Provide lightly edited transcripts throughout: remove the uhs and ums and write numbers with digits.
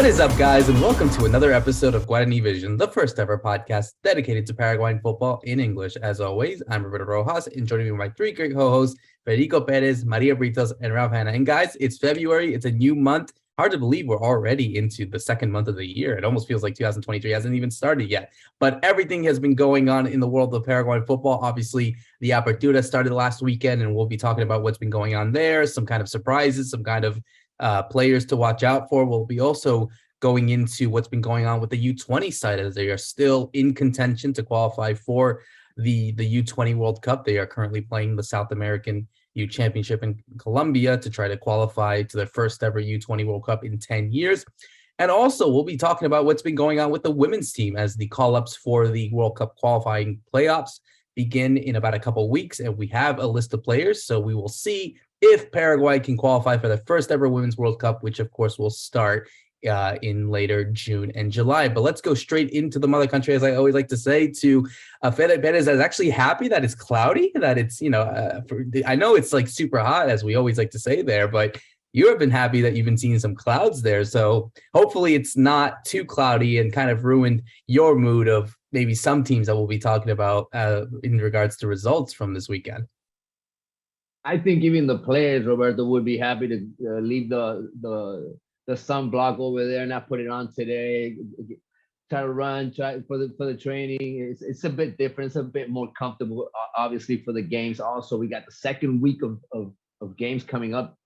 What is up, guys, and welcome to another episode of Guarani Vision, the first ever podcast dedicated to Paraguayan football in English. As always, I'm Roberto Rojas, and joining me are my three great co-hosts, Fede Perez, Maria Britos, and Ralph Hannah. And guys, it's February. It's a new month. Hard to believe we're already into the second month of the year. It almost feels like 2023 hasn't even started yet. But everything has been going on in the world of Paraguayan football. Obviously, the Apertura started last weekend, and we'll be talking about what's been going on there, some kind of surprises, some kind of players to watch out for. We'll be also going into what's been going on with the U20 side, as they are still in contention to qualify for the U20 World Cup. They are currently playing the South American U Championship in Colombia to try to qualify to their first ever U20 World Cup in 10 years. And also, we'll be talking about what's been going on with the women's team as the call-ups for the World Cup qualifying playoffs begin in about a couple of weeks. And we have a list of players, so we will see if Paraguay can qualify for the first ever Women's World Cup, which, of course, will start in later June and July. But let's go straight into the mother country, as I always like to say, to Fede Perez. I was actually happy that it's cloudy, that it's, I know it's like super hot, as we always like to say there, but you have been happy that you've been seeing some clouds there. So hopefully it's not too cloudy and kind of ruined your mood of maybe some teams that we'll be talking about in regards to results from this weekend. I think even the players, Roberto, would be happy to leave the sunblock over there, not put it on today. Try to run, try for the training. It's a bit different. It's a bit more comfortable, obviously, for the games. Also, we got the second week of games coming up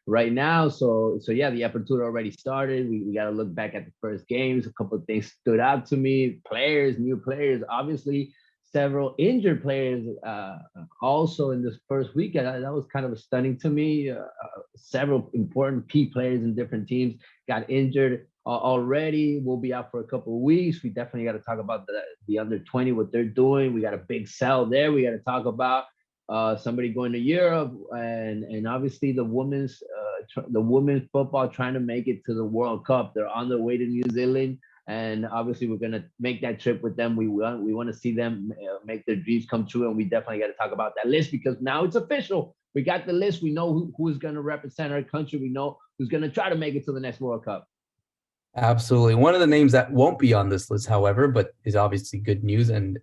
right now. So yeah, the Apertura already started. We got to look back at the first games. A couple of things stood out to me. Players, new players, obviously. Several injured players also in this first weekend. That was kind of stunning to me. Several important key players in different teams got injured already. We'll be out for a couple of weeks. We definitely got to talk about the under 20, what they're doing. We got a big sell there. We got to talk about somebody going to Europe, and obviously the women's football trying to make it to the World Cup. They're on their way to New Zealand. And obviously, we're going to make that trip with them. We want to see them make their dreams come true. And we definitely got to talk about that list, because now it's official. We got the list. We know who is going to represent our country. We know who's going to try to make it to the next World Cup. Absolutely. One of the names that won't be on this list, however, but is obviously good news, and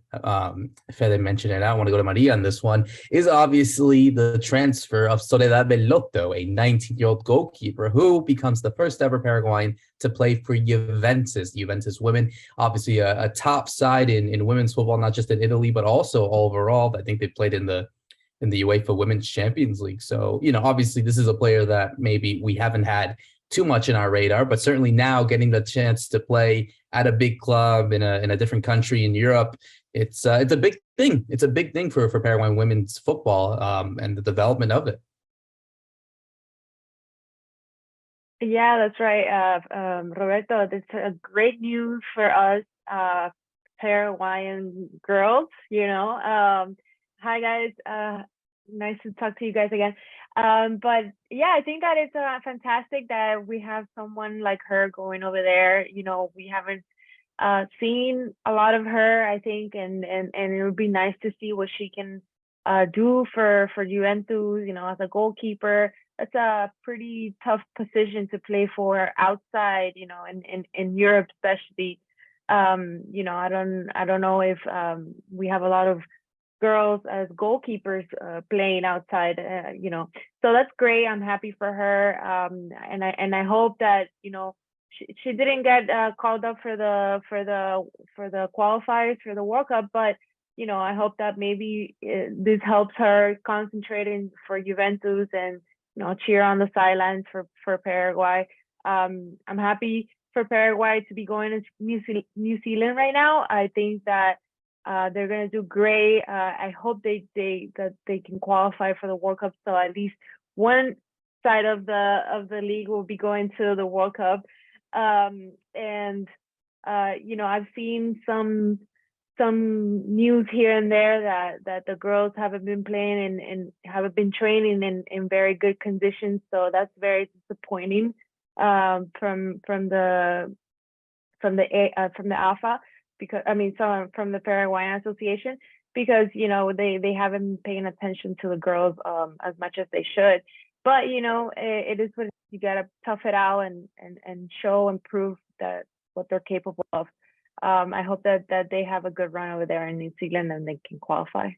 Fede mentioned it, I want to go to Maria on this one, is obviously the transfer of Soledad Bellotto, a 19-year-old goalkeeper who becomes the first ever Paraguayan to play for Juventus women. Obviously a top side in women's football, not just in Italy, but also overall. I think they played in the UEFA Women's Champions League. So, obviously this is a player that maybe we haven't had too much in our radar, but certainly now getting the chance to play at a big club in a different country in Europe, it's a big thing. It's a big thing for Paraguayan women's football and the development of it. Yeah, that's right, Roberto. It's a great news for us Paraguayan girls. Hi guys, nice to talk to you guys again. But yeah, I think that it's fantastic that we have someone like her going over there. We haven't seen a lot of her, I think, and it would be nice to see what she can do for Juventus. As a goalkeeper, it's a pretty tough position to play for outside. In Europe especially. I don't know if we have a lot of girls as goalkeepers playing outside, so that's great. I'm happy for her, and I hope that she didn't get called up for the qualifiers for the World Cup, but I hope that maybe this helps her concentrating for Juventus and cheer on the sidelines for Paraguay. I'm happy for Paraguay to be going to New Zealand right now. I think that they're going to do great. I hope they can qualify for the World Cup, so at least one side of the league will be going to the World Cup. I've seen some news here and there that the girls haven't been playing and haven't been training in very good conditions, so that's very disappointing from the AFA. From the Paraguayan Association, because they haven't been paying attention to the girls as much as they should. but it is what it is. You gotta tough it out and show and prove that what they're capable of. I hope that they have a good run over there in New Zealand and they can qualify.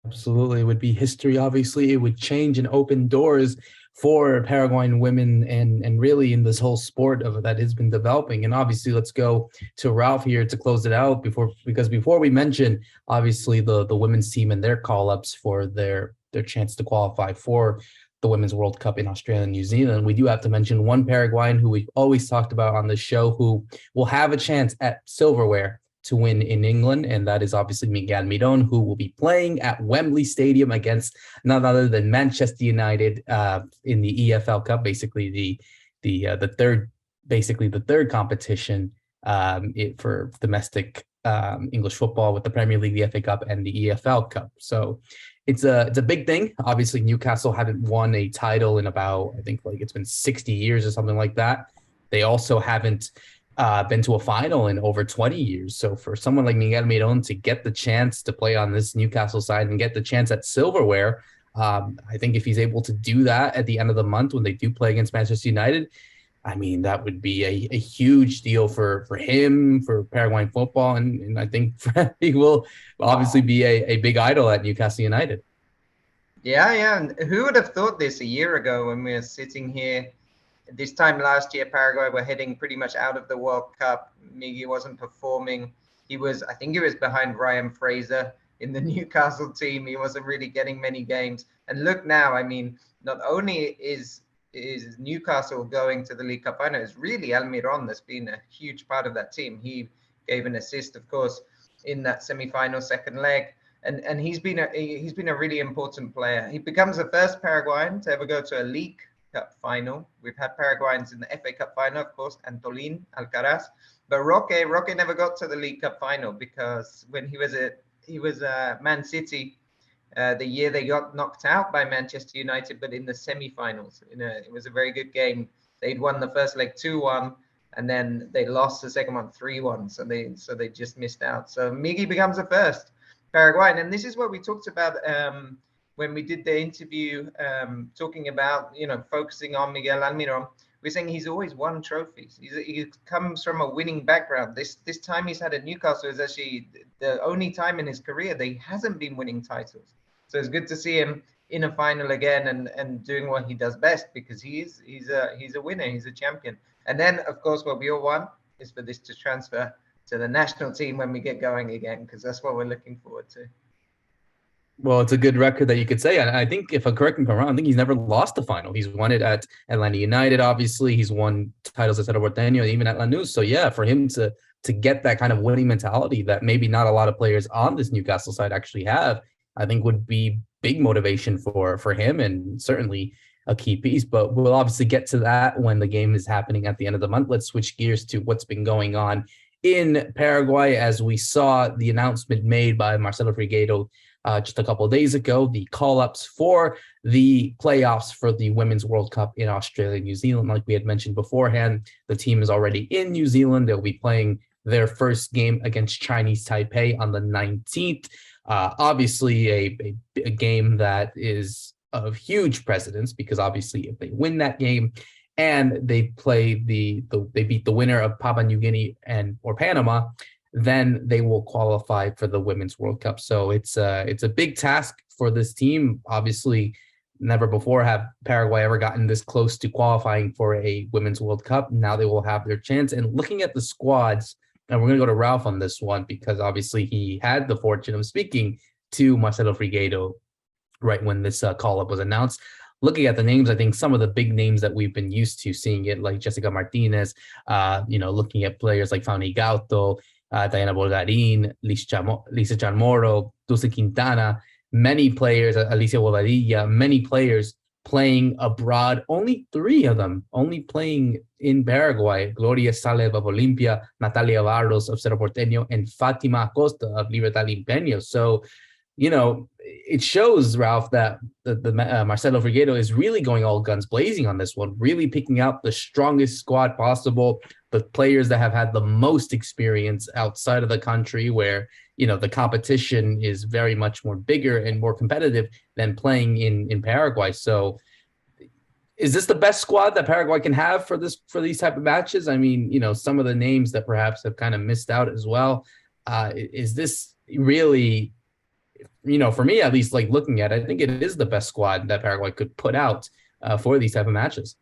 Absolutely. It would be history. Obviously, it would change and open doors for Paraguayan women and really in this whole sport of that has been developing. And obviously, let's go to Ralph here to close it out because before we mention obviously the women's team and their call-ups for their chance to qualify for the Women's World Cup in Australia and New Zealand, we do have to mention one Paraguayan who we've always talked about on the show who will have a chance at silverware to win in England, and that is obviously Miguel Miron, who will be playing at Wembley Stadium against none other than Manchester United in the EFL Cup, basically the third competition for domestic English football with the Premier League, the FA Cup, and the EFL Cup. So it's a big thing. Obviously, Newcastle haven't won a title in about, I think, like it's been 60 years or something like that. They also haven't been to a final in over 20 years. So for someone like Miguel Miron to get the chance to play on this Newcastle side and get the chance at silverware, I think if he's able to do that at the end of the month when they do play against Manchester United, I mean, that would be a huge deal for him, for Paraguayan football. And I think he will obviously be a big idol at Newcastle United. Yeah. And who would have thought this a year ago when we were sitting here? This time last year, Paraguay were heading pretty much out of the World Cup. Miggy wasn't performing. I think he was behind Ryan Fraser in the Newcastle team. He wasn't really getting many games. And look now, I mean, not only is Newcastle going to the League Cup final, it's really Almiron that's been a huge part of that team. He gave an assist, of course, in that semi-final second leg. And he's been a really important player. He becomes the first Paraguayan to ever go to a League Cup final. We've had Paraguayans in the FA Cup final, of course, Antolin, Alcaraz, but Roque never got to the League Cup final because when he was at Man City, the year they got knocked out by Manchester United, but in the semi-finals, it was a very good game. They'd won the first leg 2-1, and then they lost the second one 3-1. So they just missed out. So Miggy becomes the first Paraguayan, and this is what we talked about when we did the interview, talking about, focusing on Miguel Almiron. We're saying he's always won trophies. He comes from a winning background. This time he's had at Newcastle is actually the only time in his career that he hasn't been winning titles. So it's good to see him in a final again and doing what he does best, because he's a winner. He's a champion. And then, of course, what we all want is for this to transfer to the national team when we get going again, because that's what we're looking forward to. Well, it's a good record that you could say. And I think, if I'm correct me if I'm wrong, I think he's never lost a final. He's won it at Atlanta United, obviously. He's won titles at Cerro Porteño, even at Lanús. So, yeah, for him to get that kind of winning mentality that maybe not a lot of players on this Newcastle side actually have, I think would be big motivation for him and certainly a key piece. But we'll obviously get to that when the game is happening at the end of the month. Let's switch gears to what's been going on in Paraguay, as we saw the announcement made by Marcelo Frigueiro just a couple of days ago, the call-ups for the playoffs for the Women's World Cup in Australia and New Zealand. Like we had mentioned beforehand, the team is already in New Zealand. They'll be playing their first game against Chinese Taipei on the 19th. Obviously, a game that is of huge precedence, because obviously if they win that game and they play they beat the winner of Papua New Guinea or Panama, then they will qualify for the Women's World Cup. So it's a big task for this team. Obviously, never before have Paraguay ever gotten this close to qualifying for a Women's World Cup. Now they will have their chance. And looking at the squads, and we're going to go to Ralph on this one, because obviously he had the fortune of speaking to Marcelo Frigueiro right when this call-up was announced. Looking at the names, I think some of the big names that we've been used to seeing it, like Jessica Martinez, looking at players like Fanny Gauto, Diana Bolgarin, Lisa Chamorro, Dulce Quintana, many players, Alicia Bobadilla, many players playing abroad. Only 3 of them only playing in Paraguay: Gloria Saleb of Olimpia, Natalia Barros of Cerro Porteño, and Fatima Acosta of Libertad Limpeño. So, it shows, Ralph, that the Marcelo Frigueiro is really going all guns blazing on this one, really picking out the strongest squad possible, the players that have had the most experience outside of the country, where, the competition is very much more bigger and more competitive than playing in Paraguay. So Is this the best squad that Paraguay can have for these type of matches? I mean, some of the names that perhaps have kind of missed out as well. Is this really, for me at least, like looking at it, I think it is the best squad that Paraguay could put out for these type of matches.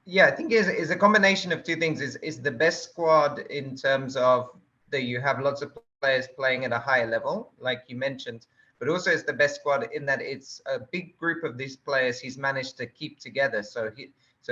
Yeah, I think is a combination of two things. Is the best squad in terms of that you have lots of players playing at a higher level, like you mentioned, but also it's the best squad in that it's a big group of these players he's managed to keep together. So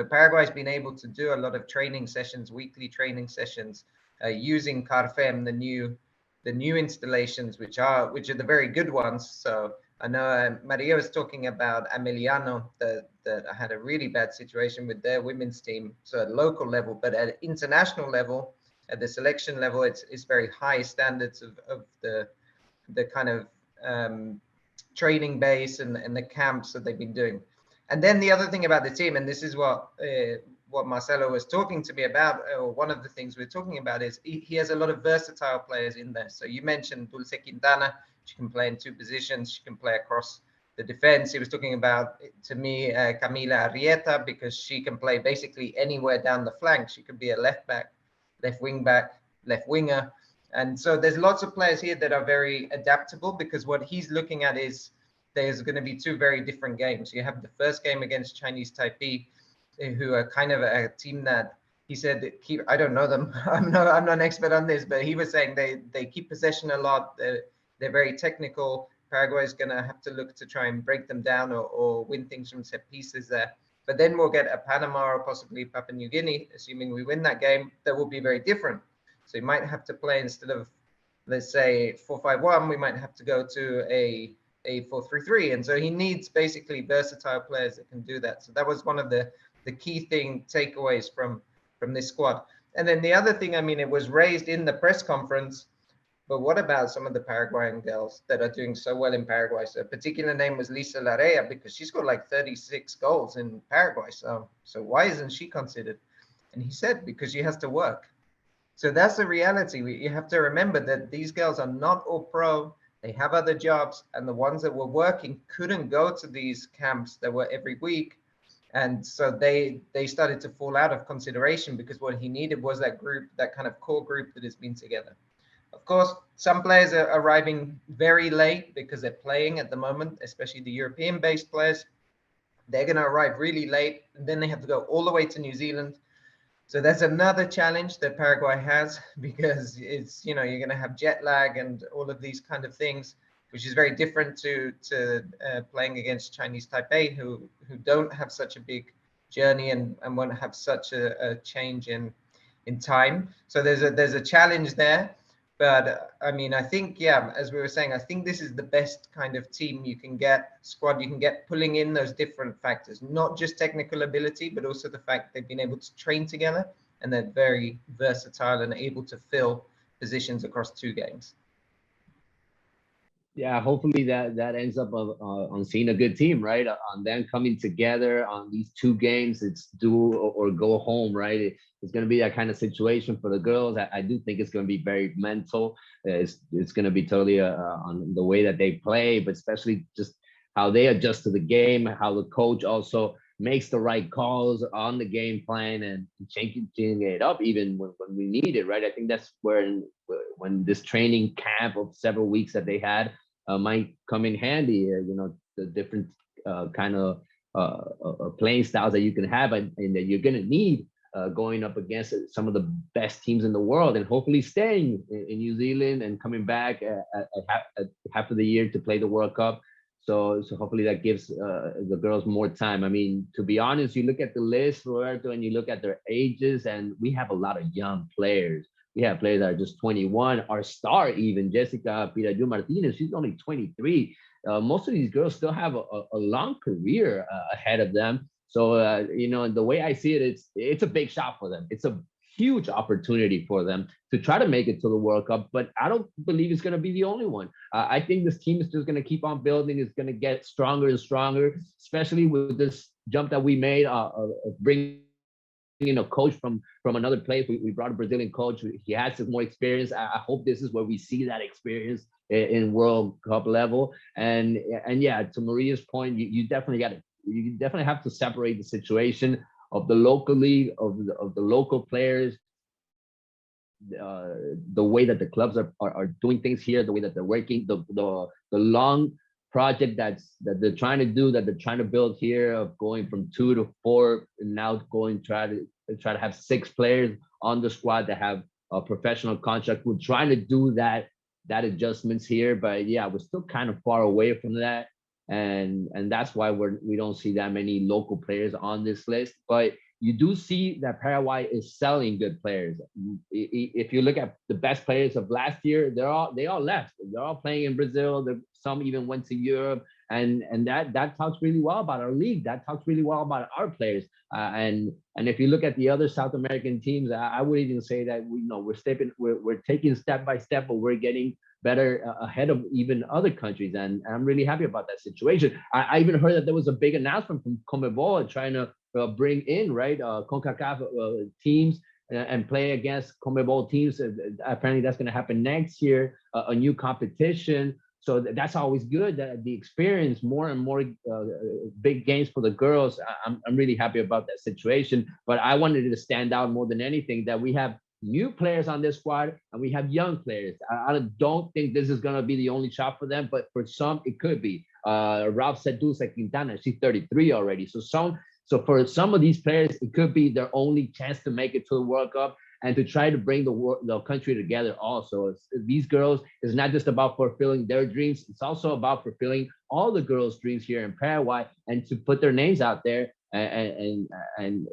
Paraguay's been able to do a lot of training sessions, weekly training sessions, using Carfem, the new installations, which are the very good ones. So I know Maria was talking about Emiliano, that had a really bad situation with their women's team. So at local level, but at international level, at the selection level, it's very high standards of the kind of training base and the camps that they've been doing. And then the other thing about the team, and this is what Marcelo was talking to me about, or one of the things we're talking about, is he has a lot of versatile players in there. So you mentioned Dulce Quintana. She can play in two positions. She can play across the defense. He was talking about, to me, Camila Arrieta, because she can play basically anywhere down the flank. She could be a left back, left wing back, left winger. And so there's lots of players here that are very adaptable, because what he's looking at is there's going to be two very different games. You have the first game against Chinese Taipei, who are kind of a team that he said, I don't know them. I'm not an expert on this, but he was saying they keep possession a lot. They're very technical. Paraguay is going to have to look to try and break them down or win things from set pieces there. But then we'll get a Panama or possibly Papua New Guinea, assuming we win that game, that will be very different. So you might have to play, instead of, let's say, 4-5-1, we might have to go to a 4-3-3. And so he needs basically versatile players that can do that. So that was one of the key takeaways from this squad. And then the other thing, I mean, it was raised in the press conference, but what about some of the Paraguayan girls that are doing so well in Paraguay? So a particular name was Lisa Larea, because she's got like 36 goals in Paraguay. So why isn't she considered? And he said, because she has to work. So that's the reality. You have to remember that these girls are not all pro. They have other jobs, and the ones that were working couldn't go to these camps that were every week. And so they started to fall out of consideration, because what he needed was that group, that kind of core group that has been together. Of course, some players are arriving very late because they're playing at the moment, especially the European-based players. They're going to arrive really late, and then they have to go all the way to New Zealand. So that's another challenge that Paraguay has, because it's, you're going to have jet lag and all of these kind of things, which is very different to playing against Chinese Taipei, who don't have such a big journey and won't have such a change in time. So there's a challenge there. But I mean, I think, yeah, as we were saying, I think this is the best kind of team squad you can get, pulling in those different factors, not just technical ability, but also the fact they've been able to train together, and they're very versatile and able to fill positions across two games. Yeah, hopefully that ends up on seeing a good team, right? On them coming together on these two games. It's do or go home, right? It's going to be that kind of situation for the girls. I do think it's going to be very mental. It's going to be totally on the way that they play, but especially just how they adjust to the game, how the coach also makes the right calls on the game plan and changing it up even when we need it, right? I think that's when this training camp of several weeks that they had might come in handy. The different kind of playing styles that you can have and that you're going to need going up against some of the best teams in the world, and hopefully staying in New Zealand and coming back at half of the year to play the World Cup. So hopefully that gives the girls more time. I mean, to be honest, you look at the list, Roberto, and you look at their ages, and we have a lot of young players. We have players that are just 21. Our star, even Jessica Piraju Martinez, she's only 23. Most of these girls still have a long career ahead of them. So, the way I see it, it's a big shot for them. It's a huge opportunity for them to try to make it to the World Cup, but I don't believe it's going to be the only one. I think this team is just going to keep on building. It's going to get stronger and stronger, especially with this jump that we made of bringing a coach from another place. We brought a Brazilian coach. He has some more experience. I hope this is where we see that experience in World Cup level. And yeah, to Maria's point, you definitely got to you definitely have to separate the situation of the local league, of the local players, the way that the clubs are doing things here, the way that they're working, the long project that they're trying to do, that they're trying to build here, of going from 2 to 4, and now try to have 6 players on the squad that have a professional contract. We're trying to do that adjustments here, but yeah, we're still kind of far away from that, and that's why we don't see that many local players on this list. But you do see that Paraguay is selling good players. If you look at the best players of last year, they all left. They're all playing in Brazil. Some even went to Europe, and that talks really well about our league. That talks really well about our players. And if you look at the other South American teams, I would even say that we're taking step by step, but we're getting better ahead of even other countries, and I'm really happy about that situation. I even heard that there was a big announcement from CONMEBOL trying to bring in CONCACAF teams and play against CONMEBOL teams. Apparently that's going to happen next year, a new competition. So that's always good, that the experience, more and more big games for the girls. I'm really happy about that situation. But I wanted it to stand out more than anything, that we have new players on this squad and we have young players. I don't think this is going to be the only shot for them, but for some it could be. Ralph said Dulce Quintana, she's 33 already. So for some of these players, it could be their only chance to make it to the World Cup and to try to bring the country together also. These girls, it's not just about fulfilling their dreams, it's also about fulfilling all the girls' dreams here in Paraguay, and to put their names out there. And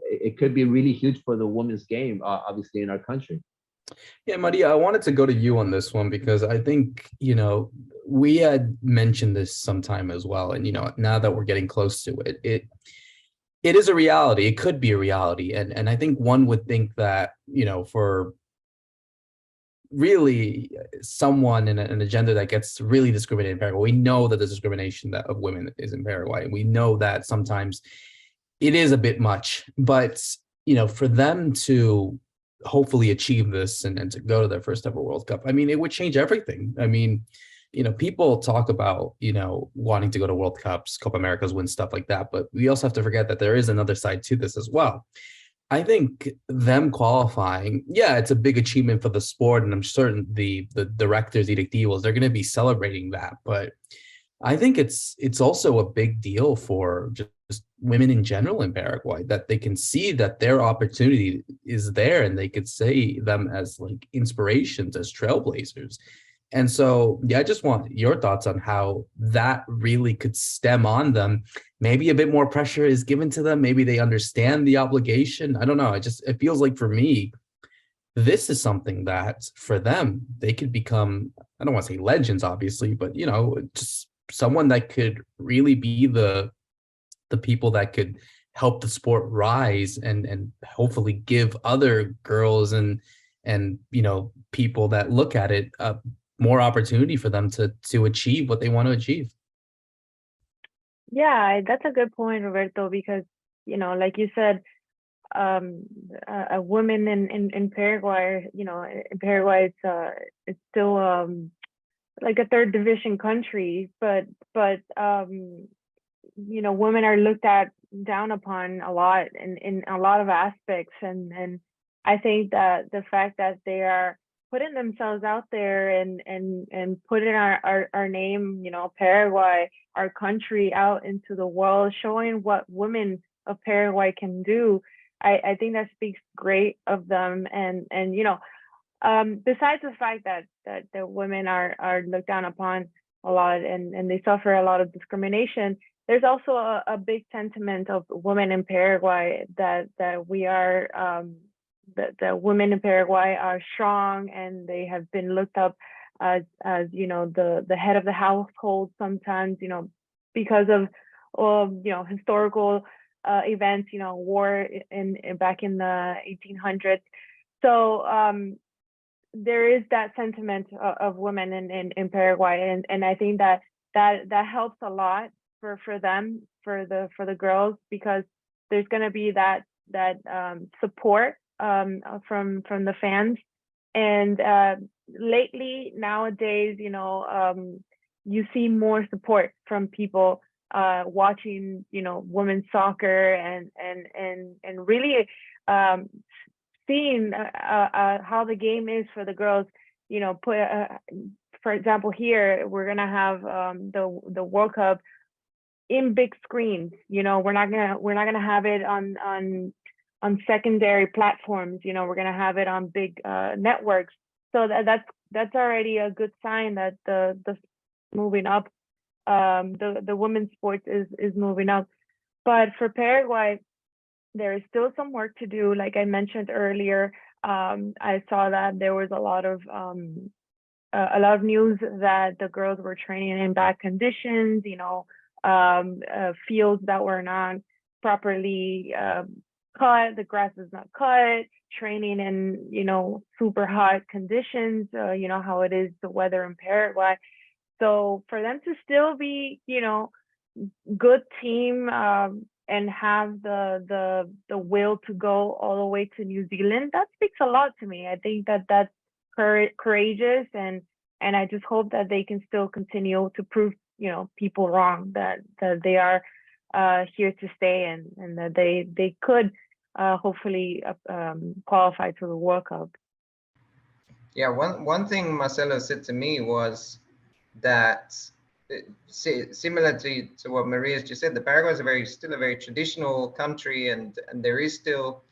it could be really huge for the women's game, obviously, in our country. Yeah, Maria, I wanted to go to you on this one, because I think, we had mentioned this sometime as well. And, now that we're getting close to it, it is a reality. It could be a reality. And I think one would think that, for really someone in an agenda that gets really discriminated in Paraguay, we know that the discrimination of women is in Paraguay. We know that sometimes it is a bit much, but, for them to hopefully achieve this and to go to their first ever World Cup, I mean, it would change everything. I mean, people talk about, wanting to go to World Cups, Copa Americas, win stuff like that. But we also have to forget that there is another side to this as well. I think them qualifying, yeah, it's a big achievement for the sport. And I'm certain the directors, directivos, they're going to be celebrating that. But I think it's also a big deal for just women in general in Paraguay, that they can see that their opportunity is there, and they could say them as like inspirations, as trailblazers. And so, yeah, I just want your thoughts on how that really could stem on them. Maybe a bit more pressure is given to them. Maybe they understand the obligation. I don't know. It feels like, for me, this is something that for them, they could become, I don't want to say legends, obviously, but, just someone that could really be the people that could help the sport rise and hopefully give other girls and people that look at it more opportunity for them to achieve what they want to achieve. Yeah, that's a good point, Roberto, because, like you said, a woman in Paraguay, in Paraguay, it's still like a third division country, but women are looked down upon a lot in a lot of aspects, and I think that the fact that they are putting themselves out there and putting our name, Paraguay, our country, out into the world, showing what women of Paraguay can do, I think that speaks great of them. And besides the fact that the women are looked down upon a lot and they suffer a lot of discrimination, there's also a big sentiment of women in Paraguay that we are the women in Paraguay are strong, and they have been looked up as the head of the household sometimes, because of historical events, war back in the 1800s. So there is that sentiment of women in Paraguay, and I think that helps a lot for them, for the girls, because there's going to be that support from the fans. And lately, nowadays, you see more support from people watching, women's soccer and really seeing how the game is for the girls. For example, here we're gonna have the World Cup in big screens. We're not gonna have it on secondary platforms. We're gonna have it on big networks. So that's already a good sign that the moving up. The women's sports is moving up. But for Paraguay, there is still some work to do. Like I mentioned earlier, I saw that there was a lot of news that the girls were training in bad conditions, fields that were not properly cut, the grass is not cut, training in, super hot conditions, how it is the weather in Paraguay. So for them to still be, good team and have the will to go all the way to New Zealand, that speaks a lot to me. I think that's courageous, and I just hope that they can still continue to prove, people wrong, that they are here to stay, and that they could hopefully qualify to the World Cup. Yeah, one thing Marcelo said to me was that similar to what Maria's just said, the Paraguay is still a very traditional country, and there is still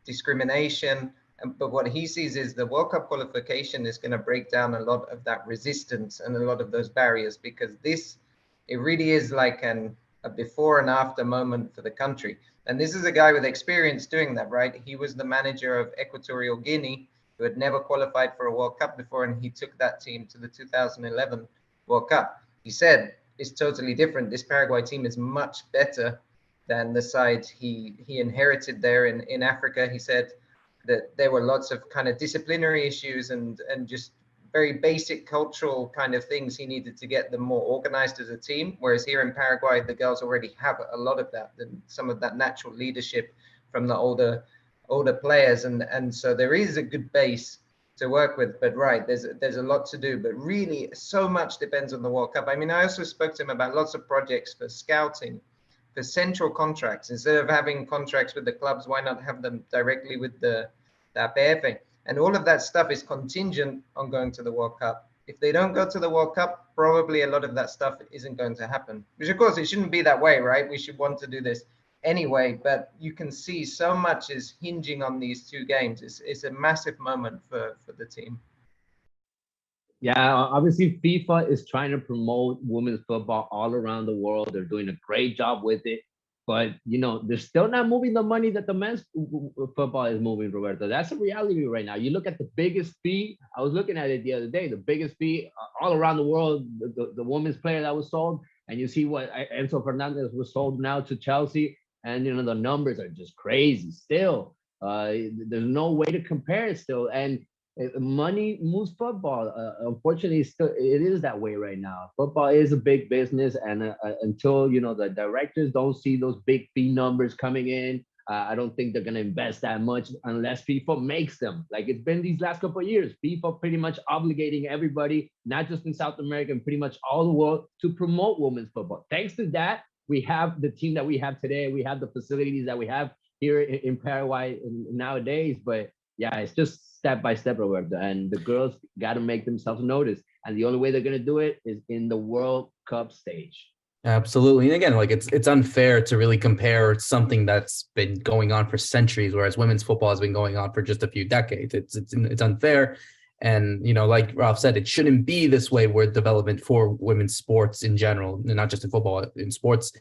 discrimination. But what he sees is the World Cup qualification is going to break down a lot of that resistance and a lot of those barriers, because it really is like a before and after moment for the country. And this is a guy with experience doing that, right? He was the manager of Equatorial Guinea, who had never qualified for a World Cup before, and he took that team to the 2011 World Cup. He said it's totally different. This Paraguay team is much better than the side he inherited there in Africa. He said that there were lots of kind of disciplinary issues and just very basic cultural kind of things he needed to get them more organized as a team. Whereas here in Paraguay, the girls already have a lot of that, and some of that natural leadership from the older players. And so there is a good base to work with, but right, there's a lot to do, but really so much depends on the World Cup. I mean, I also spoke to him about lots of projects for scouting, for central contracts. Instead of having contracts with the clubs, why not have them directly with the APF? And all of that stuff is contingent on going to the World Cup. If they don't go to the World Cup, probably a lot of that stuff isn't going to happen, which of course it shouldn't be that way, right? We should want to do this anyway, but you can see so much is hinging on these two games. It's a massive moment for the team. Yeah, obviously FIFA is trying to promote women's football all around the world. They're doing a great job with it, but they're still not moving the money that the men's football is moving, Roberto. That's a reality right now. You look at the biggest fee. I was looking at it the other day. The biggest fee all around the world, the women's player that was sold, and you see what Enzo Fernandez was sold now to Chelsea. And the numbers are just crazy still. There's no way to compare it still. And money moves football. Unfortunately, it is that way right now. Football is a big business, and until the directors don't see those big fee numbers coming in, I don't think they're gonna invest that much unless FIFA makes them. Like it's been these last couple of years, FIFA pretty much obligating everybody, not just in South America, and pretty much all the world, to promote women's football. Thanks to that, we have the team that we have today. We have the facilities that we have here in Paraguay nowadays. But yeah, it's just step by step, Roberto. And the girls got to make themselves notice. And the only way they're going to do it is in the World Cup stage. Absolutely. And again, like it's unfair to really compare something that's been going on for centuries, whereas women's football has been going on for just a few decades. It's unfair. And, like Ralph said, it shouldn't be this way, where development for women's sports in general, and not just in football, in sports,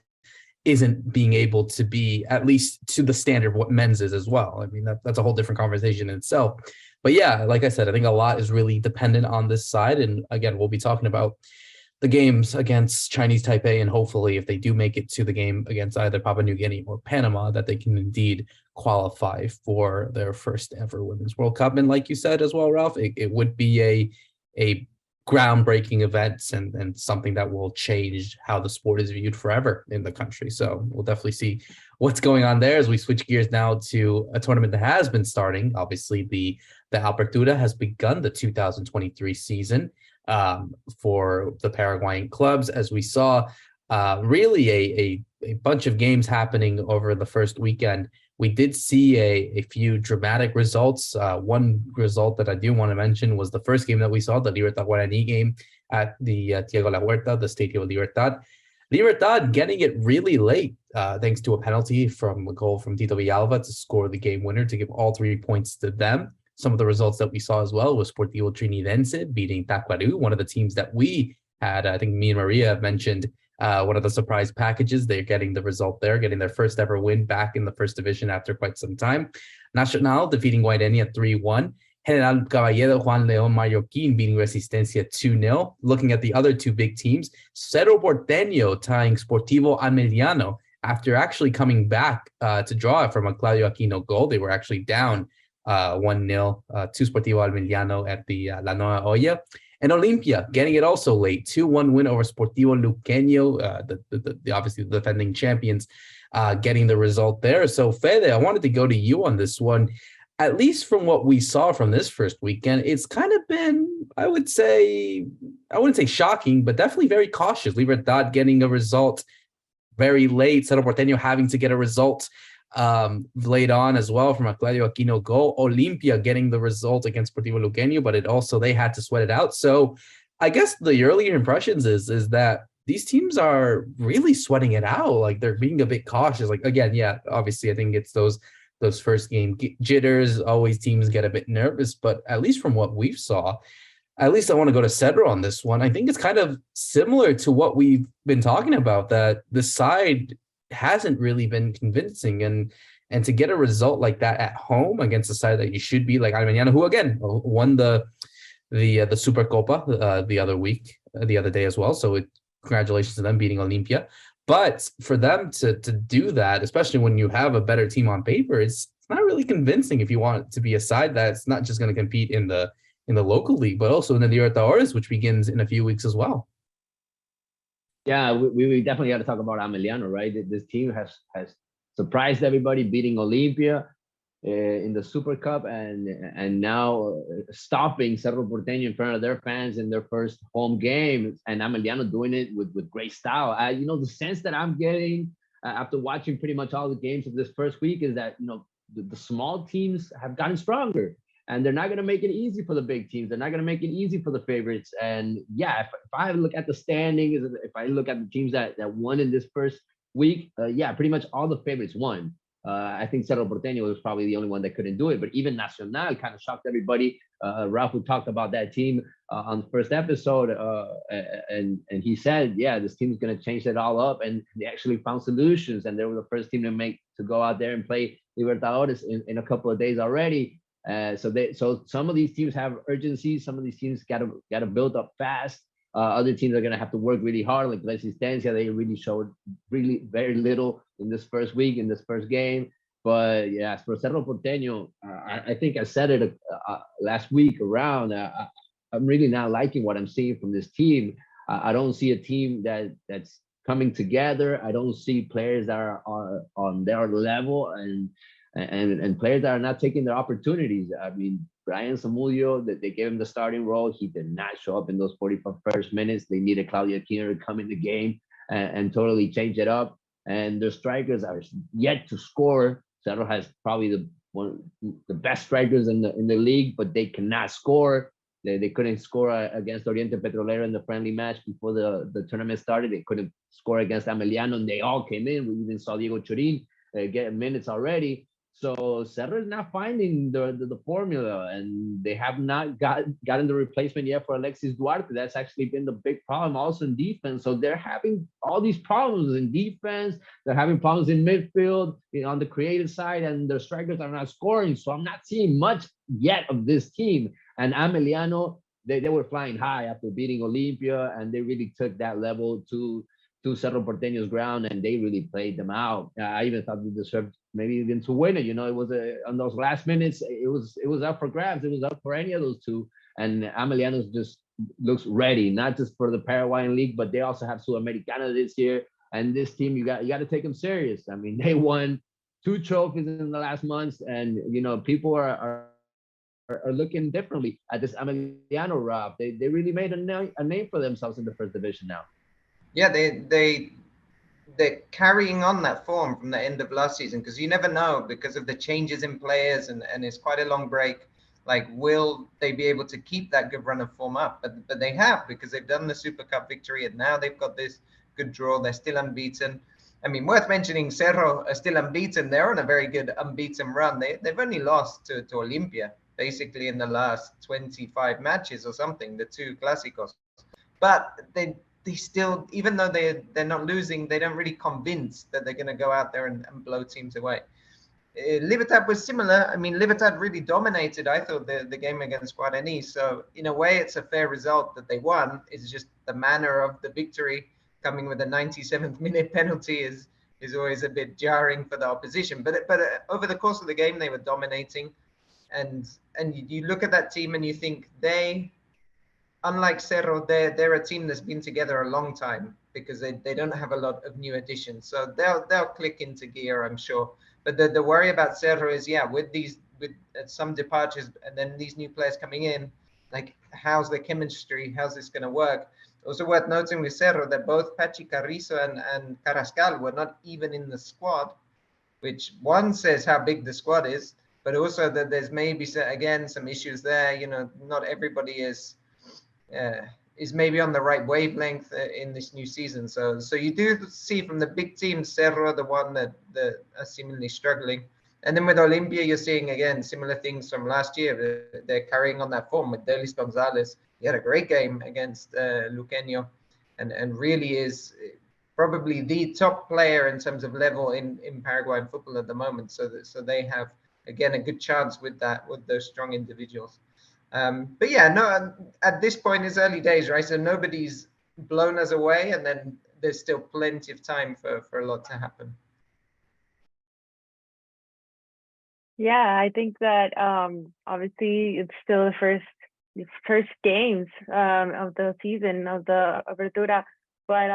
isn't being able to be at least to the standard of what men's is as well. I mean, that's a whole different conversation in itself. But yeah, like I said, I think a lot is really dependent on this side. And again, we'll be talking about the games against Chinese Taipei, and hopefully if they do make it to the game against either Papua New Guinea or Panama, that they can indeed qualify for their first ever Women's World Cup. And like you said as well, Ralph, it would be a groundbreaking event and something that will change how the sport is viewed forever in the country. So we'll definitely see what's going on there as we switch gears now to a tournament that has been starting. Obviously, the Apertura has begun the 2023 season for the Paraguayan clubs. As we saw, Really a bunch of games happening over the first weekend. We did see a few dramatic results. One result that I do want to mention was the first game that we saw, the Libertad Guarani game at the Diego La Huerta, the Stadio Libertad. Libertad getting it really late, thanks to a penalty from a goal from Tito Villalba to score the game winner to give all 3 points to them. Some of the results that we saw as well was Sportivo Trinidense beating Tacuaru, one of the teams that we had, I think me and Maria have mentioned, one of the surprise packages. They're getting the result there, getting their first ever win back in the first division after quite some time. Nacional defeating Guarani at 3-1. General Caballero Juan León Mallorquín beating Resistencia 2-0. Looking at the other two big teams, Cerro Porteño tying Sportivo Ameliano after actually coming back to draw it from a Claudio Aquino goal. They were actually down 1-0 to Sportivo Ameliano at the La Nueva Olla. And Olimpia getting it also late, 2-1 win over Sportivo Luqueño, the obviously the defending champions, getting the result there. So Fede, I wanted to go to you on this one. At least from what we saw from this first weekend, it's kind of been, I wouldn't say shocking, but definitely very cautious. Libertad getting a result very late, Cerro Porteño having to get a result late on as well from a Claudio Aquino goal. Olimpia getting the result against Sportivo Luqueño, but they had to sweat it out. So I guess the earlier impressions is that these teams are really sweating it out. Like they're being a bit cautious. Like again, yeah, obviously I think it's those first game jitters. Always teams get a bit nervous, but at least from what we've saw, at least I want to go to Cedro on this one. I think it's kind of similar to what we've been talking about, that the side hasn't really been convincing, and to get a result like that at home against a side that you should be, like Armeniano, who again won the Supercopa the other day as well. So congratulations to them beating Olimpia. But for them to do that, especially when you have a better team on paper, it's not really convincing if you want it to be a side that's not just going to compete in the local league, but also in the Libertadores, which begins in a few weeks as well. Yeah, we definitely got to talk about Ameliano, right? This team has surprised everybody, beating Olimpia in the Super Cup, and now stopping Cerro Porteño in front of their fans in their first home game, and Ameliano doing it with great style. The sense that I'm getting after watching pretty much all the games of this first week is that the small teams have gotten stronger, and they're not going to make it easy for the big teams. They're not going to make it easy for the favorites. And yeah, if I look at the standings, if I look at the teams that won in this first week, pretty much all the favorites won. I think Cerro Porteño was probably the only one that couldn't do it, but even Nacional kind of shocked everybody. Ralph, who talked about that team on the first episode, and he said, yeah, this team is going to change it all up, and they actually found solutions, and they were the first team to go out there and play Libertadores in a couple of days already. So some of these teams have urgency. Some of these teams got to build up fast. Other teams are going to have to work really hard, like Resistencia. They really showed really very little in this first week, in this first game. But yeah, as for Cerro Porteño, I think I said it last week around. I'm really not liking what I'm seeing from this team. I don't see a team that's coming together. I don't see players that are on their level, and players that are not taking their opportunities. I mean, Brian Zamudio, that they gave him the starting role, he did not show up in those 45 first minutes. They needed Claudio Aquino to come in the game and totally change it up. And their strikers are yet to score. Cerro has probably the best strikers in the league, but they cannot score. They couldn't score against Oriente Petrolero in the friendly match before the tournament started. They couldn't score against Ameliano, and they all came in. We even saw Diego Churin get minutes already. So Cerro is not finding the formula, and they have not gotten the replacement yet for Alexis Duarte. That's actually been the big problem also in defense. So they're having all these problems in defense. They're having problems in midfield, on the creative side, and their strikers are not scoring. So I'm not seeing much yet of this team. And Ameliano, they were flying high after beating Olimpia, and they really took that level to Cerro Porteño's ground, and they really played them out. I even thought they deserved maybe even to win it. It was on those last minutes, it was up for grabs. It was up for any of those two. And Ameliano just looks ready, not just for the Paraguayan League, but they also have Sudamericana this year. And this team, you got to take them serious. I mean, they won 2 trophies in the last months, and people are looking differently at this Ameliano, Rob. They really made a name for themselves in the first division now. Yeah, they're carrying on that form from the end of last season, because you never know, because of the changes in players, and it's quite a long break. Like, will they be able to keep that good run of form up? But they have, because they've done the Super Cup victory, and now they've got this good draw. They're still unbeaten. I mean, worth mentioning, Cerro are still unbeaten. They're on a very good unbeaten run. They've only lost to Olimpia basically in the last 25 matches or something, the two Clásicos. But they still, even though they're not losing, they don't really convince that they're going to go out there and blow teams away. Libertad was similar. I mean, Libertad really dominated, I thought, the game against Guarani. So in a way, it's a fair result that they won. It's just the manner of the victory, coming with a 97th minute penalty, is always a bit jarring for the opposition. But over the course of the game, they were dominating. And you look at that team and you think, unlike Cerro, they're a team that's been together a long time, because they don't have a lot of new additions. So they'll click into gear, I'm sure. But the worry about Cerro is, with some departures and then these new players coming in, like, how's the chemistry? How's this going to work? Also worth noting with Cerro that both Pachi Carrizo and Carrascal were not even in the squad, which one says how big the squad is, but also that there's maybe, again, some issues there. You know, not everybody is maybe on the right wavelength in this new season. So you do see from the big teams, Cerro, the one that are seemingly struggling. And then with Olimpia, you're seeing, again, similar things from last year. They're carrying on that form with Delis Gonzalez. He had a great game against Luqueño, and really is probably the top player in terms of level in Paraguayan football at the moment. So they have, again, a good chance with those strong individuals. But yeah, no, at this point it's early days, right? So nobody's blown us away, and then there's still plenty of time for a lot to happen. Yeah, I think that obviously it's still the first games of the season of the Apertura, but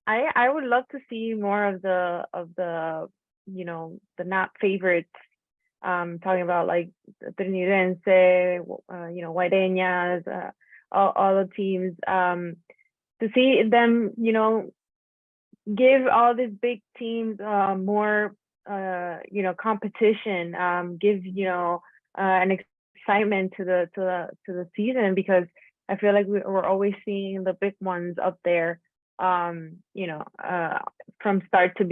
I would love to see more of the the not favorites. Talking about like Trinidense, Guareñas, all the teams, to see them, give all these big teams more, competition, give, an excitement to the season, because I feel like we're always seeing the big ones up there, from start to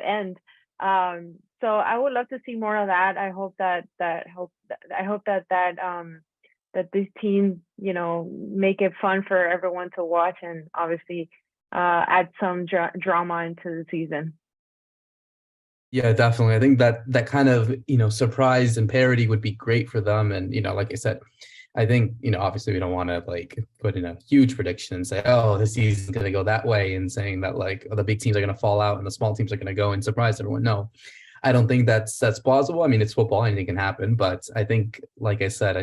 end. So I would love to see more of that. I hope that these teams, make it fun for everyone to watch, and obviously add some drama into the season. Yeah, definitely. I think that kind of, surprise and parody would be great for them. And, like I said, I think, obviously we don't want to like put in a huge prediction and say, oh, this season's going to go that way, and saying that like the big teams are going to fall out and the small teams are going to go and surprise everyone. No, I don't think that's plausible. I mean, it's football, anything can happen. But I think, like I said,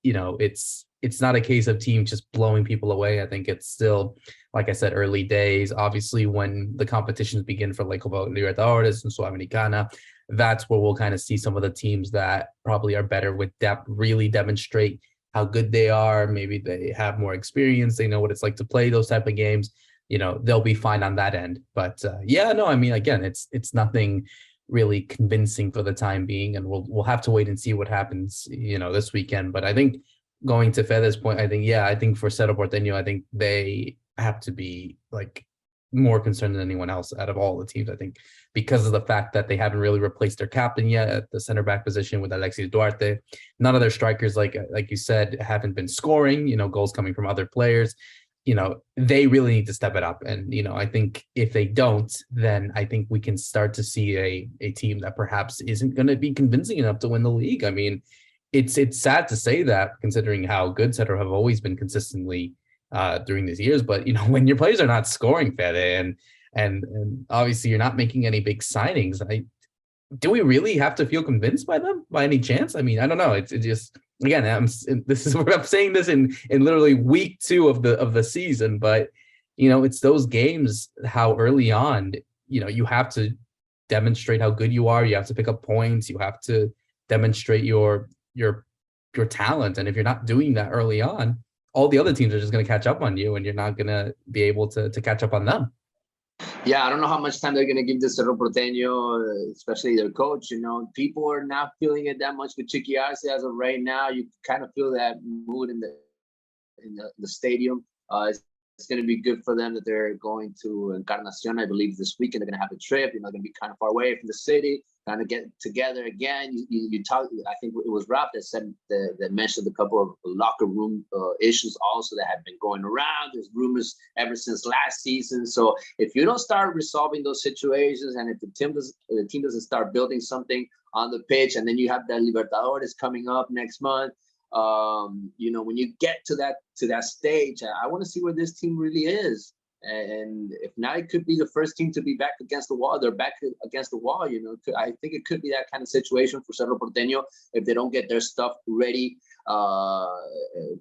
it's not a case of teams just blowing people away. I think it's still, like I said, early days. Obviously, when the competitions begin for like Copa Libertadores and Sudamericana, that's where we'll kind of see some of the teams that probably are better with depth really demonstrate how good they are. Maybe they have more experience. They know what it's like to play those type of games. They'll be fine on that end. But I mean, again, it's nothing really convincing for the time being, and we'll have to wait and see what happens, this weekend. But I think, going to Fede's point, I think for Cerro Porteño, I think they have to be like more concerned than anyone else out of all the teams. I think because of the fact that they haven't really replaced their captain yet at the center back position with Alexis Duarte. None of their strikers, like you said, haven't been scoring, goals coming from other players. They really need to step it up. And, I think if they don't, then I think we can start to see a team that perhaps isn't going to be convincing enough to win the league. I mean, it's sad to say that, considering how good Cerro have always been consistently during these years. But, when your players are not scoring, Fede, and obviously you're not making any big signings, do we really have to feel convinced by them by any chance? I mean, I don't know. It's just, again, I'm saying this in literally week 2 of the season, but it's those games, how early on, you have to demonstrate how good you are. You have to pick up points. You have to demonstrate your talent. And if you're not doing that early on, all the other teams are just going to catch up on you, and you're not going to be able to catch up on them. Yeah, I don't know how much time they're going to give to Cerro Porteño, especially their coach. You know, people are not feeling it that much with Chiqui Arce as of right now. You kind of feel that mood in the stadium. It's going to be good for them that they're going to Encarnacion, I believe, this weekend. They're going to have a trip. They're going to be kind of far away from the city, kind of get together again. You talk. I think it was Ralph that said that mentioned a couple of locker room issues also that have been going around. There's rumors ever since last season. So if you don't start resolving those situations, and if the team doesn't start building something on the pitch, and then you have that Libertadores coming up next month. When you get to that stage, I want to see where this team really is. And if not, it could be the first team to be back against the wall. They're back against the wall. I think it could be that kind of situation for Cerro Porteño if they don't get their stuff ready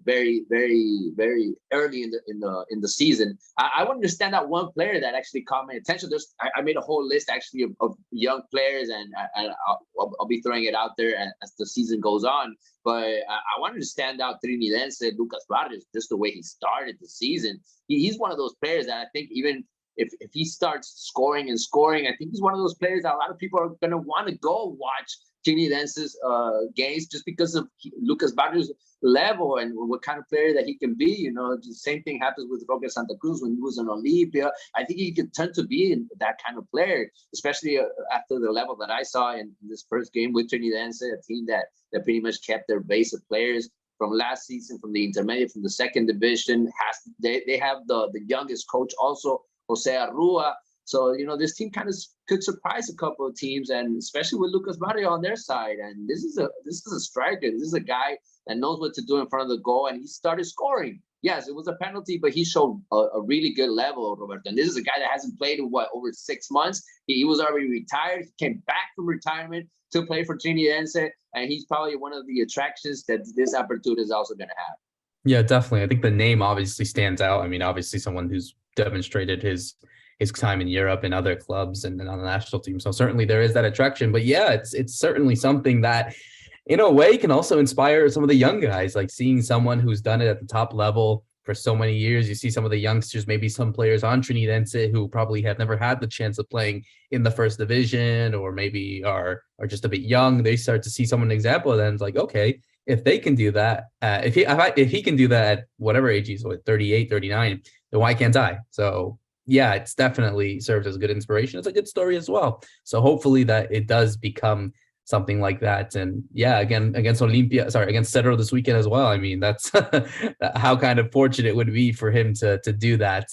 very, very, very early in the season. I want to stand out one player that actually caught my attention. I made a whole list actually of young players, and I'll be throwing it out there as the season goes on. But I wanted to stand out Trinidense Lucas Barrios, just the way he started the season. He's one of those players that I think even if he starts scoring, I think he's one of those players that a lot of people are going to want to go watch Trinidense's games just because of Lucas Barrios' level and what kind of player that he can be. The same thing happens with Roque Santa Cruz when he was in Olympia. I think he could turn to be that kind of player, especially after the level that I saw in this first game with Trinidense, a team that pretty much kept their base of players from last season, from the intermediate, from the second division. They have the youngest coach also, Jose Arrua. So, this team kind of could surprise a couple of teams, and especially with Lucas Barrio on their side. And this is a striker. This is a guy that knows what to do in front of the goal, and he started scoring. Yes, it was a penalty, but he showed a really good level, Roberto. And this is a guy that hasn't played in, over 6 months. He was already retired. He came back from retirement to play for Trinidense, and he's probably one of the attractions that this Apertura is also going to have. Yeah, definitely. I think the name obviously stands out. I mean, obviously someone who's demonstrated his time in Europe and other clubs and on the national team. So certainly there is that attraction. But yeah, it's certainly something that in a way can also inspire some of the young guys, like seeing someone who's done it at the top level for so many years. You see some of the youngsters, maybe some players on Trinidense who probably have never had the chance of playing in the first division, or maybe are just a bit young. They start to see someone an example of them. It's like, okay, if they can do that, if he can do that at whatever age he's, 38, 39, then why can't I? So yeah, it's definitely serves as a good inspiration. It's a good story as well. So hopefully that it does become something like that. And yeah, again, against Cerro this weekend as well. I mean, that's how kind of fortunate it would be for him to do that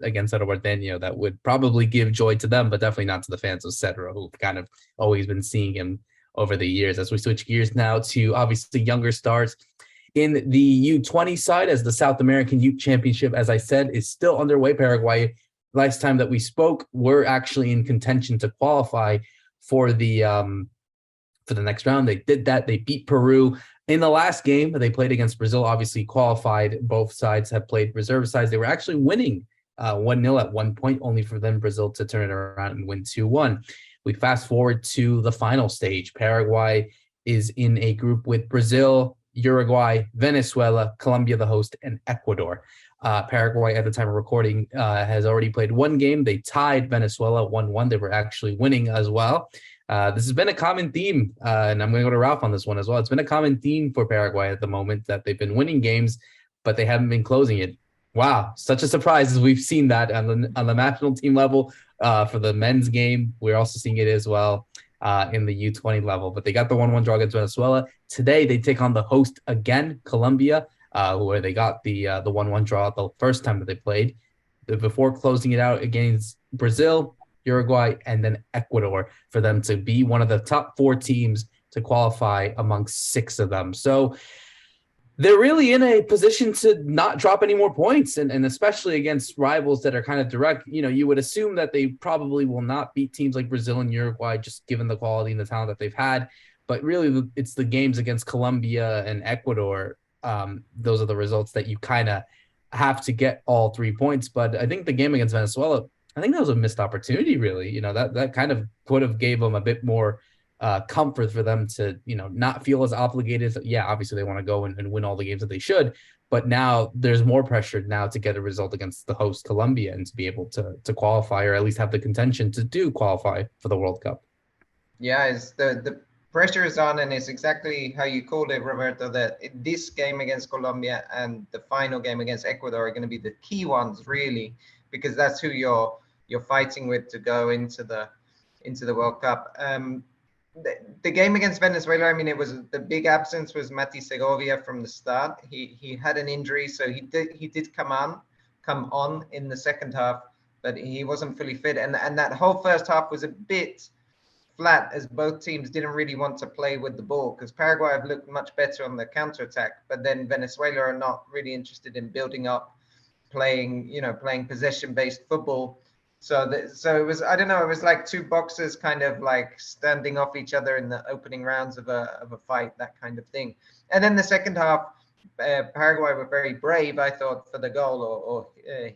against Cerro Porteño. That would probably give joy to them, but definitely not to the fans of Cerro, who've kind of always been seeing him over the years. As we switch gears now to obviously younger stars in the U20 side, as the South American Youth Championship, as I said, is still underway. Paraguay, last time that we spoke, were actually in contention to qualify for the next round. They did that. They beat Peru in the last game they played against Brazil. Obviously qualified. Both sides have played reserve sides. They were actually winning 1-0 at one point, only for them Brazil to turn it around and win 2-1. We fast forward to the final stage. Paraguay is in a group with Brazil, Uruguay, Venezuela, Colombia, the host, and Ecuador. Paraguay, at the time of recording, has already played one game. They tied Venezuela 1-1. They were actually winning as well. This has been a common theme, and I'm going to go to Ralph on this one as well. It's been a common theme for Paraguay at the moment that they've been winning games, but they haven't been closing it. Wow, such a surprise as we've seen that on the national team level for the men's game. We're also seeing it as well in the U20 level, but they got the 1-1 draw against Venezuela. Today, they take on the host again, Colombia, where they got the 1-1 draw the first time that they played, before closing it out against Brazil, Uruguay, and then Ecuador, for them to be one of the top 4 teams to qualify amongst 6 of them. So they're really in a position to not drop any more points, and especially against rivals that are kind of direct. You would assume that they probably will not beat teams like Brazil and Uruguay, just given the quality and the talent that they've had. But really, it's the games against Colombia and Ecuador. Those are the results that you kind of have to get all 3 points. But I think the game against Venezuela, I think that was a missed opportunity, really. That kind of could have gave them a bit more comfort for them to, not feel as obligated. So, yeah, obviously they want to go and win all the games that they should, but now there's more pressure now to get a result against the host Colombia and to be able to qualify, or at least have the contention to do qualify for the World Cup. Yeah, it's the pressure is on, and it's exactly how you called it, Roberto, that this game against Colombia and the final game against Ecuador are going to be the key ones, really, because that's who you're fighting with to go into the World Cup. The game against Venezuela, I mean, it was the big absence was Mati Segovia from the start. He had an injury, so he did come on in the second half, but he wasn't fully fit, and that whole first half was a bit flat, as both teams didn't really want to play with the ball, because Paraguay have looked much better on the counter-attack, but then Venezuela are not really interested in building up, playing possession-based football. So it was, I don't know, it was like two boxers kind of like standing off each other in the opening rounds of a fight, that kind of thing. And then the second half, Paraguay were very brave, I thought, for the goal, or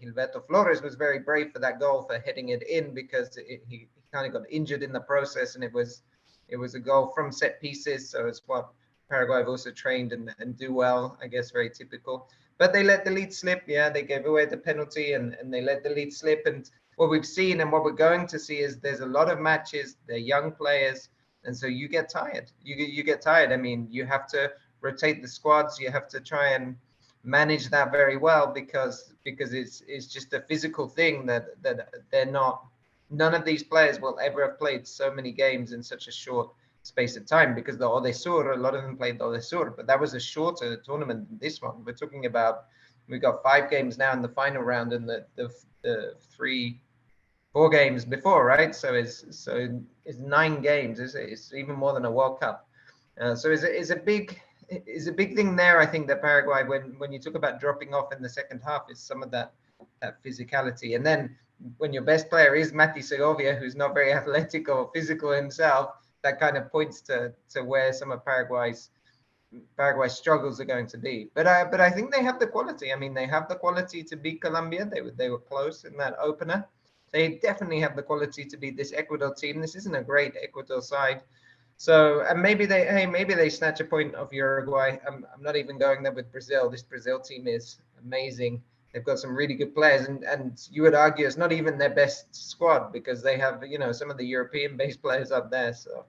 Gilberto Flores was very brave for that goal, for heading it in, because he kind of got injured in the process, and it was a goal from set pieces. So it's what Paraguay have also trained and do well, I guess, very typical. But they let the lead slip. Yeah, they gave away the penalty, and they let the lead slip. And what we've seen and what we're going to see is there's a lot of matches, they're young players, and so you get tired. You get tired. I mean, you have to rotate the squads. You have to try and manage that very well, because it's just a physical thing that they're not. None of these players will ever have played so many games in such a short space of time, because the Odesur, a lot of them played the Odesur, but that was a shorter tournament than this one. We're talking about, we got 5 games now in the final round, and the 4 games before, right? So it's 9 games. It's even more than a World Cup. So it's a big thing there. I think that Paraguay, when you talk about dropping off in the second half, is some of that physicality. And then when your best player is Mati Segovia, who's not very athletic or physical himself, that kind of points to where some of Paraguay's struggles are going to be. But I think they have the quality. I mean, they have the quality to beat Colombia. They were close in that opener. They definitely have the quality to beat this Ecuador team. This isn't a great Ecuador side. So, and maybe they snatch a point of Uruguay. I'm not even going there with Brazil. This Brazil team is amazing. They've got some really good players, and you would argue it's not even their best squad, because they have, some of the European-based players up there. So,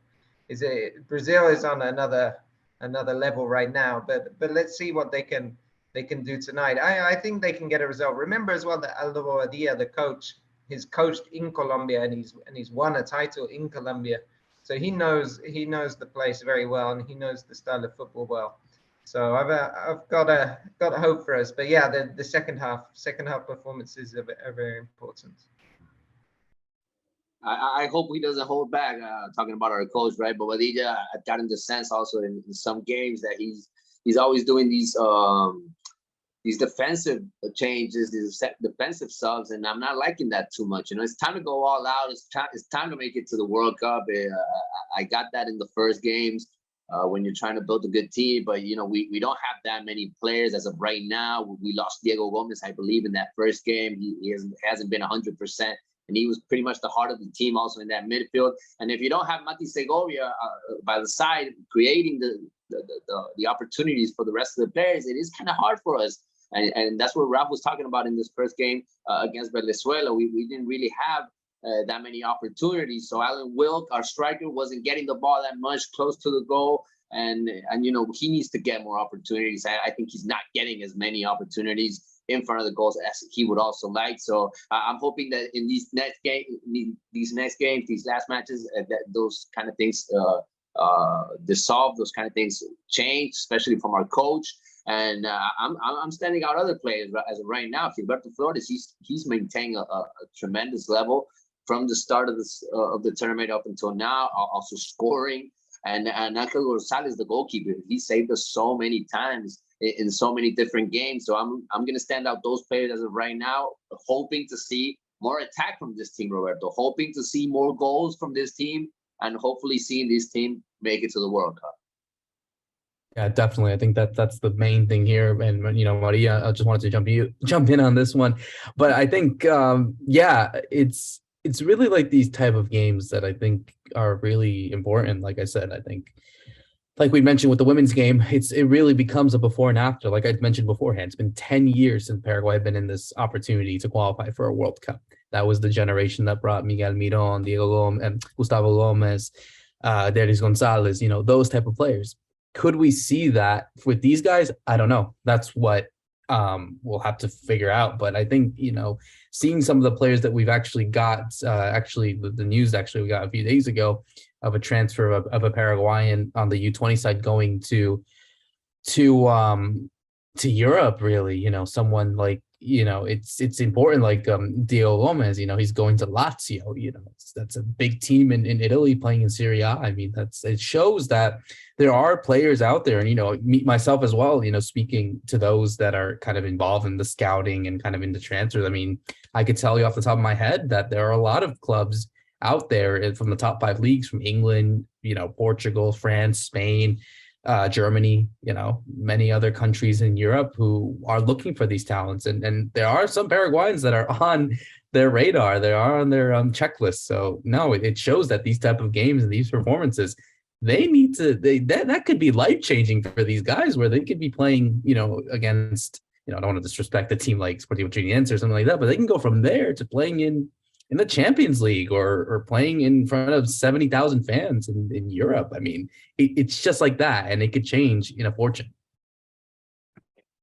Brazil is on another level right now. But let's see what they can do tonight. I think they can get a result. Remember as well that Aldo Bobadilla, the coach, he's coached in Colombia, and he's won a title in Colombia. So he knows the place very well, and he knows the style of football well. So I've got a hope for us. But yeah, the second half performances are very important. I hope he doesn't hold back. Talking about our coach, right? But Bobadilla, I've gotten the sense also in some games that he's always doing these defensive changes, these defensive subs, and I'm not liking that too much. It's time to go all out. It's time to make it to the World Cup. I got that in the first games when you're trying to build a good team, but we don't have that many players as of right now. We lost Diego Gomez, I believe, in that first game. He hasn't been 100%, and he was pretty much the heart of the team also in that midfield. And if you don't have Mati Segovia by the side creating the opportunities for the rest of the players, it is kind of hard for us. And that's what Ralph was talking about in this first game against Venezuela. We didn't really have that many opportunities. So Alan Wilk, our striker, wasn't getting the ball that much close to the goal. And he needs to get more opportunities. I think he's not getting as many opportunities in front of the goals as he would also like. So I'm hoping that in these next games, these last matches, that those kind of things dissolve, those kind of things change, especially from our coach. And I'm standing out other players as of right now. Gilberto Flores, he's maintaining a tremendous level from the start of the tournament up until now, also scoring. And Angel Gonzalez, the goalkeeper, he saved us so many times in so many different games. So I'm going to stand out those players as of right now, hoping to see more attack from this team, Roberto, hoping to see more goals from this team, and hopefully seeing this team make it to the World Cup. Yeah, definitely. I think that's the main thing here. And Maria, I just wanted to jump in on this one, but I think it's it's really like these type of games that I think are really important. Like I said, I think, like we mentioned with the women's game, it really becomes a before and after. Like I mentioned beforehand, it's been 10 years since Paraguay have been in this opportunity to qualify for a World Cup. That was the generation that brought Miguel Miron, Diego Gomez, and Gustavo Gomez, Deris Gonzalez, those type of players. Could we see that with these guys? I don't know. That's what we'll have to figure out. But I think, seeing some of the players that we've actually got, the news we got a few days ago of a transfer of a Paraguayan on the U20 side going to Europe, really, someone like, it's important, like Diego Gomez, he's going to Lazio, that's a big team in Italy playing in Serie A. I mean, it shows that there are players out there, and, me, myself as well, speaking to those that are kind of involved in the scouting and kind of into transfers. I mean, I could tell you off the top of my head that there are a lot of clubs out there from the top 5 leagues, from England, Portugal, France, Spain, Germany, many other countries in Europe who are looking for these talents. And there are some Paraguayans that are on their radar. They are on their checklist. So no, it shows that these type of games and these performances, they need to, that could be life-changing for these guys, where they could be playing, against, I don't want to disrespect a team like Sportivo Trinidad or something like that, but they can go from there to playing in the Champions League or playing in front of 70,000 fans in Europe. I mean, it's just like that, and it could change in a fortune.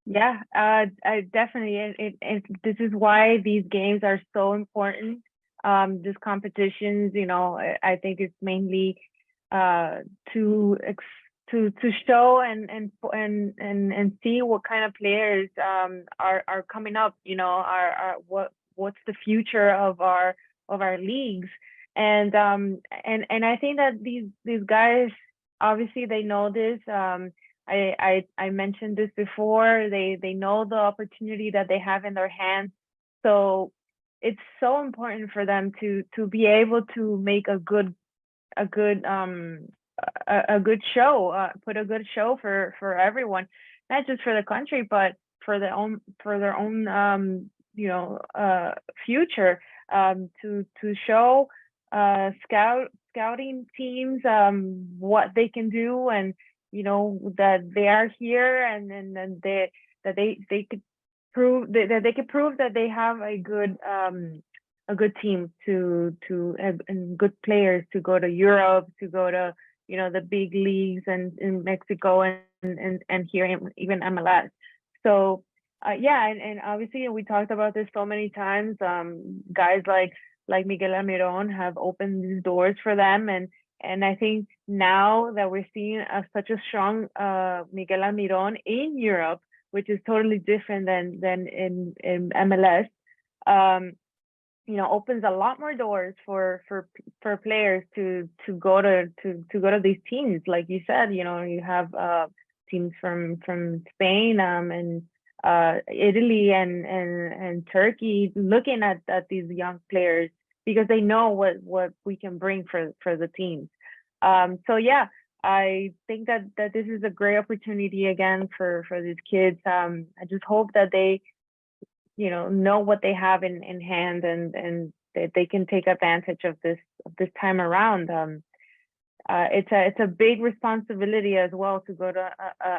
Yeah, I definitely. This is why these games are so important. These competitions, I think it's mainly to show and see what kind of players are coming up. Are what's the future of our leagues, and I think that these guys, obviously they know this. I mentioned this before. They know the opportunity that they have in their hands, so it's so important for them to be able to make a good show, put a good show for everyone, not just for the country, but for their own future, to show scouting teams what they can do, and that they are here, and that they could prove that they have a good team and good players to go to Europe, to go to the big leagues and in Mexico and here even MLS. So and obviously we talked about this so many times. Guys like Miguel Almiron have opened these doors for them, and I think now that we're seeing such a strong Miguel Almiron in Europe, which is totally different than in MLS, opens a lot more doors for players to go to these teams. Like you said, you have teams from Spain and Italy and Turkey looking at these young players, because they know what we can bring for the teams. So yeah, I think that this is a great opportunity again for these kids. I just hope that they know what they have in hand, and that they can take advantage of this time around. It's a big responsibility as well to go to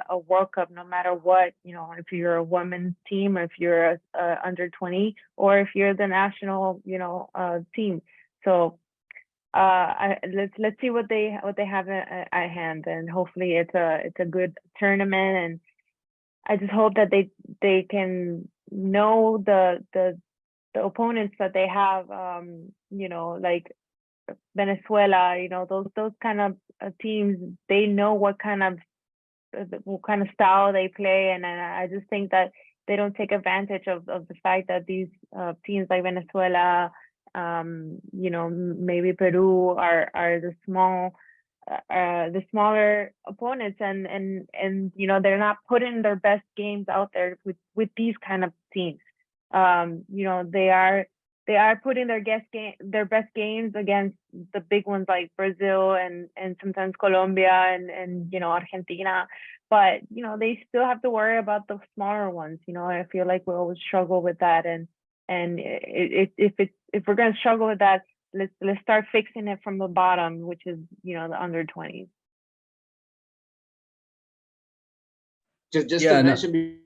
a World Cup, no matter what, if you're a women's team, or if you're a under 20, or if you're the national team. So let's see what they have at hand, and hopefully it's a good tournament. And I just hope that they can know the opponents that they have, like Venezuela, those kind of teams. They know what kind of style they play, and I just think that they don't take advantage of the fact that these teams like Venezuela, maybe Peru are the smaller opponents, and they're not putting their best games out there with these kind of teams. They are putting their best games against the big ones like Brazil and sometimes Colombia and Argentina, but they still have to worry about the smaller ones. I feel like we always struggle with that, and if we're going to struggle with that, let's start fixing it from the bottom, which is, you know, the under 20s. Just to mention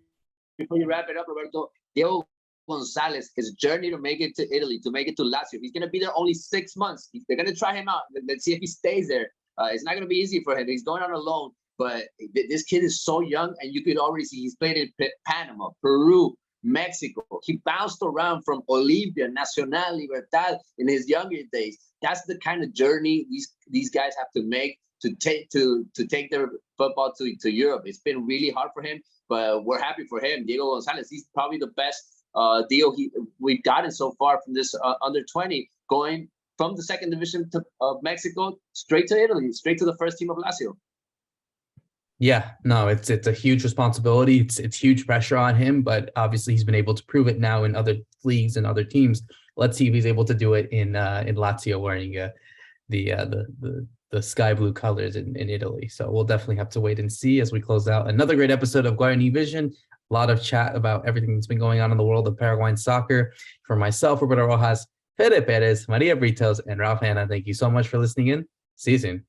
before you wrap it up, Roberto, Diego Gonzalez, his journey to make it to Italy, to make it to Lazio. He's going to be there only 6 months. They're going to try him out. Let's see if he stays there. It's not going to be easy for him. He's going on a loan, but this kid is so young, and you could already see he's played in Panama, Peru, Mexico. He bounced around from Olimpia, Nacional, Libertad in his younger days. That's the kind of journey these guys have to make to take their football to Europe. It's been really hard for him, but we're happy for him. Diego Gonzalez, he's probably the best deal we've gotten so far from this under 20, going from the second division of Mexico straight to Italy, straight to the first team of Lazio. Yeah, no, it's a huge responsibility. It's huge pressure on him, but obviously he's been able to prove it now in other leagues and other teams. Let's see if he's able to do it in Lazio, wearing the sky blue colors in Italy. So we'll definitely have to wait and see as we close out another great episode of Guarani Vision. A lot of chat about everything that's been going on in the world of Paraguayan soccer. For myself, Roberto Rojas, Fede Perez, Maria Britos, and Ralph Hannah, thank you so much for listening in. See you soon.